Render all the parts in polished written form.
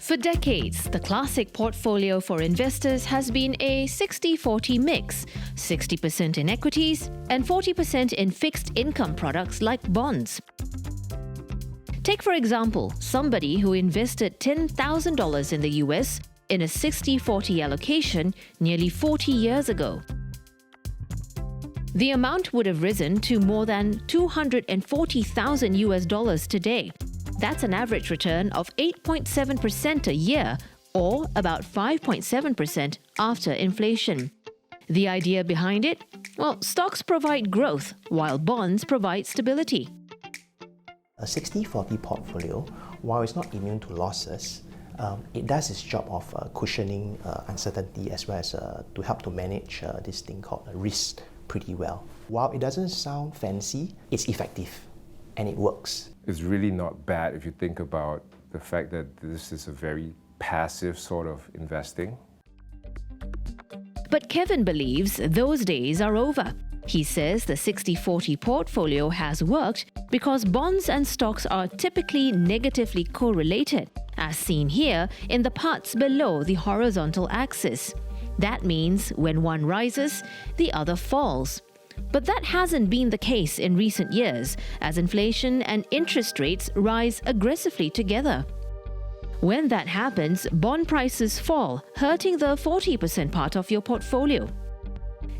For decades, the classic portfolio for investors has been a 60-40 mix, 60% in equities and 40% in fixed income products like bonds. Take, for example, somebody who invested $10,000 in the US in a 60-40 allocation nearly 40 years ago. The amount would have risen to more than $240,000 today. That's an average return of 8.7% a year, or about 5.7% after inflation. The idea behind it? Well, stocks provide growth, while bonds provide stability. A 60-40 portfolio, while it's not immune to losses, it does its job of cushioning uncertainty as well as to help to manage this thing called risk pretty well. While it doesn't sound fancy, it's effective and it works. It's really not bad if you think about the fact that this is a very passive sort of investing. But Kevin believes those days are over. He says the 60-40 portfolio has worked because bonds and stocks are typically negatively correlated, as seen here in the parts below the horizontal axis. That means when one rises, the other falls. But that hasn't been the case in recent years, as inflation and interest rates rise aggressively together. When that happens, bond prices fall, hurting the 40% part of your portfolio.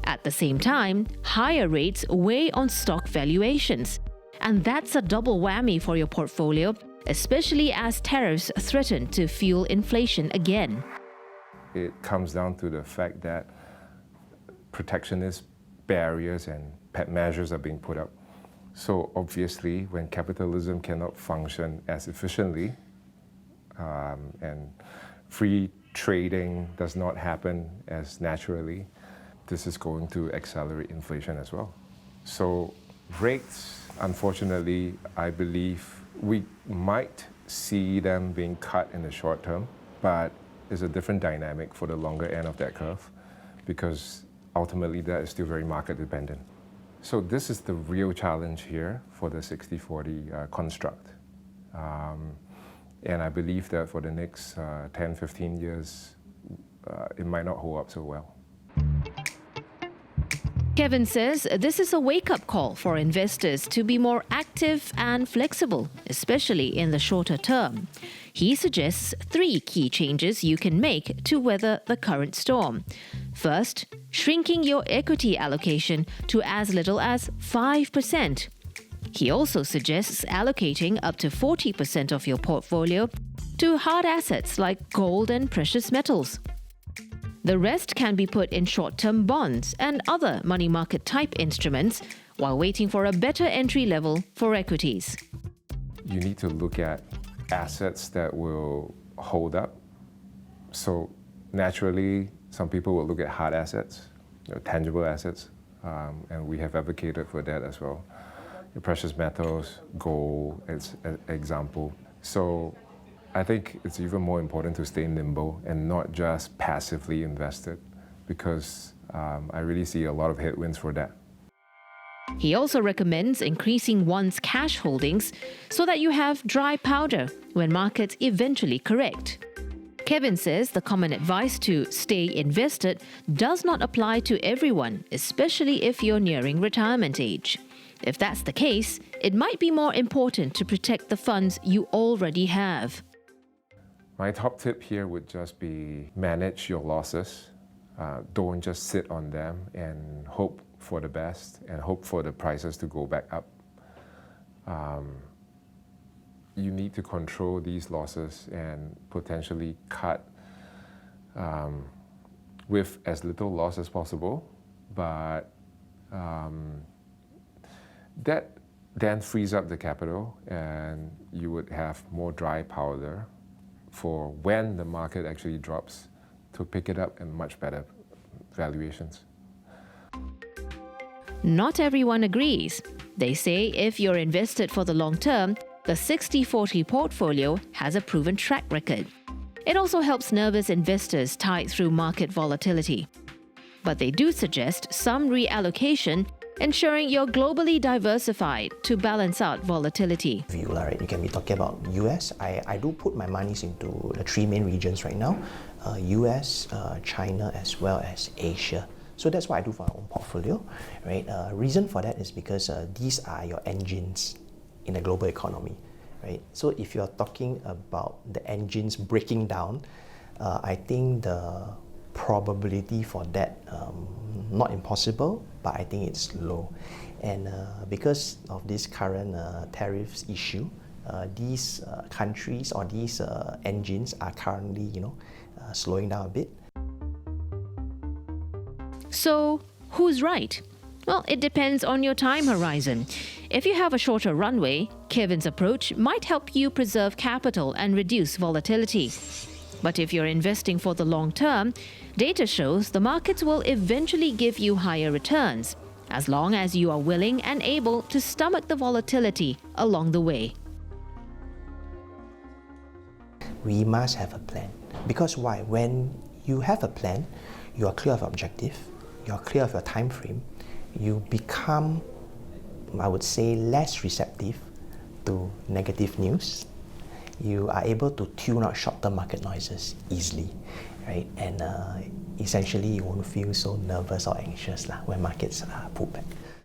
At the same time, higher rates weigh on stock valuations. And that's a double whammy for your portfolio, especially as tariffs threaten to fuel inflation again. It comes down to the fact that protectionist barriers and pet measures are being put up. So obviously, when capitalism cannot function as efficiently and free trading does not happen as naturally, this is going to accelerate inflation as well. So rates, unfortunately, I believe we might see them being cut in the short term, but it's a different dynamic for the longer end of that curve because ultimately that is still very market dependent. So this is the real challenge here for the 60-40 construct. And I believe that for the next 10-15 years, it might not hold up so well. Kevin says this is a wake-up call for investors to be more active and flexible, especially in the shorter term. He suggests 3 key changes you can make to weather the current storm. First, shrinking your equity allocation to as little as 5%. He also suggests allocating up to 40% of your portfolio to hard assets like gold and precious metals. The rest can be put in short-term bonds and other money market type instruments while waiting for a better entry level for equities. You need to look at assets that will hold up. So naturally, some people will look at hard assets, tangible assets, and we have advocated for that as well. The precious metals, gold, as an example. So I think it's even more important to stay nimble and not just passively invested because I really see a lot of headwinds for that. He also recommends increasing one's cash holdings so that you have dry powder when markets eventually correct. Kevin says the common advice to stay invested does not apply to everyone, especially if you're nearing retirement age. If that's the case, it might be more important to protect the funds you already have. My top tip here would just be manage your losses. Don't just sit on them and hope for the best and hope for the prices to go back up. You need to control these losses and potentially cut with as little loss as possible, but that then frees up the capital and you would have more dry powder for when the market actually drops to pick it up in much better valuations. Not everyone agrees. They say if you're invested for the long term, the 60-40 portfolio has a proven track record. It also helps nervous investors tide through market volatility. But they do suggest some reallocation ensuring you're globally diversified to balance out volatility. View, right? You can be talking about US. I do put my monies into the three main regions right now, US, China, as well as Asia. So that's what I do for my own portfolio, right? Reason for that is because these are your engines in the global economy, right? So if you're talking about the engines breaking down, I think the probability for that, not impossible, but I think it's low. And because of this current tariffs issue, these countries or these engines are currently, slowing down a bit. So, who's right? Well, it depends on your time horizon. If you have a shorter runway, Kevin's approach might help you preserve capital and reduce volatility. But if you're investing for the long term, data shows the markets will eventually give you higher returns, as long as you are willing and able to stomach the volatility along the way. We must have a plan. Because why? When you have a plan, you are clear of your objective, you are clear of your time frame, you become, I would say, less receptive to negative news. You are able to tune out short-term market noises easily, right? And essentially, you won't feel so nervous or anxious when markets pull back.